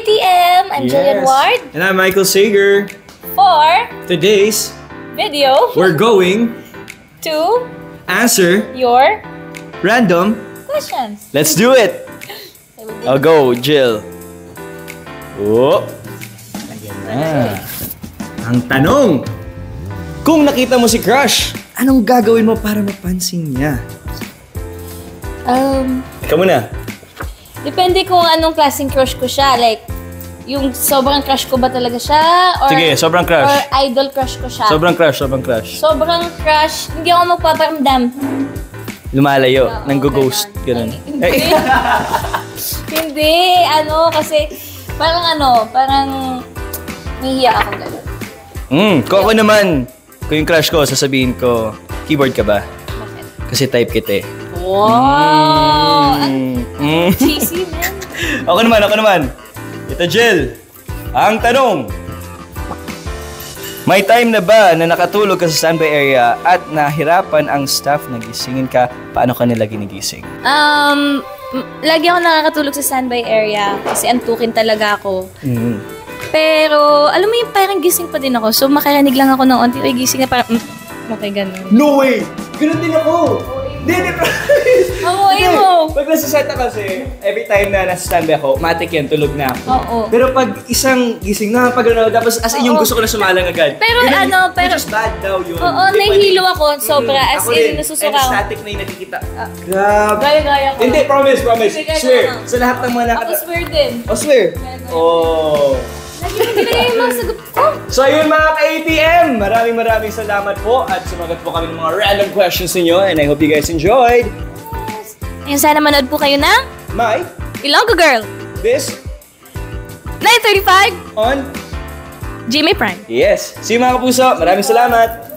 ATM! I'm Jillian Ward. And I'm Michael Sager. For today's video, we're going to answer your random questions. Let's do it! I'll go, Jill. Oh! Ayan na. Ang tanong, kung nakita mo si Crush, anong gagawin mo para mapansin niya? Ikaw muna. Depende kung anong klaseng crush ko siya. Like, yung sobrang crush ko ba talaga siya? Or, Sige, sobrang crush. Or idol crush ko siya? Sobrang crush, sobrang crush. Sobrang crush, hindi ako magpaparamdam. Lumalayo, Oo, nang-go-ghost, ganun. Hindi. Hindi, kasi parang nahihiya ako ganun. Kung ako naman, kung yung crush ko, sasabihin ko, keyboard ka ba? Bakit? Kasi type kita eh. Wow! Ang cheesy, man. Ako naman. Ito, Jill. Ang tanong, may time na ba na nakatulog ka sa standby area at nahirapan ang staff na gisingin ka? Paano ka nila ginigising? Lagi ako nakakatulog sa standby area kasi antukin talaga ako. Pero, alam mo yung parang gising pa din ako. So, makarinig lang ako ng onti. Uy, gising na parang, okay, ganun. No way! Ganun din ako! Hindi, promise! Mo! Pag nasa set kasi, every time na nasa standby ako, matik yan, tulog na ako. Oo. Pero pag isang gising na, pag tapos as in yung gusto ko na sumalang agad. Pero which is bad daw yun. Oo, nahihilo ako, sobra. As in, nasusuka ako. And static na yung nakikita. Grabe. Gaya-gaya ko. Hindi, promise. Sige, Swear. gaya ko. Sa lahat ng mga Ako swear din. Oh, swear? Oh. Hindi yung mga sagot ko. So yun mga ka-ATM, maraming salamat po at sumagot po kami ng mga random questions ninyo and I hope you guys enjoyed. Ayun, sana manood po kayo ng My Ilonggo Girl. This 9:35 on GMA Prime. Yes. See you mga kapuso, maraming salamat.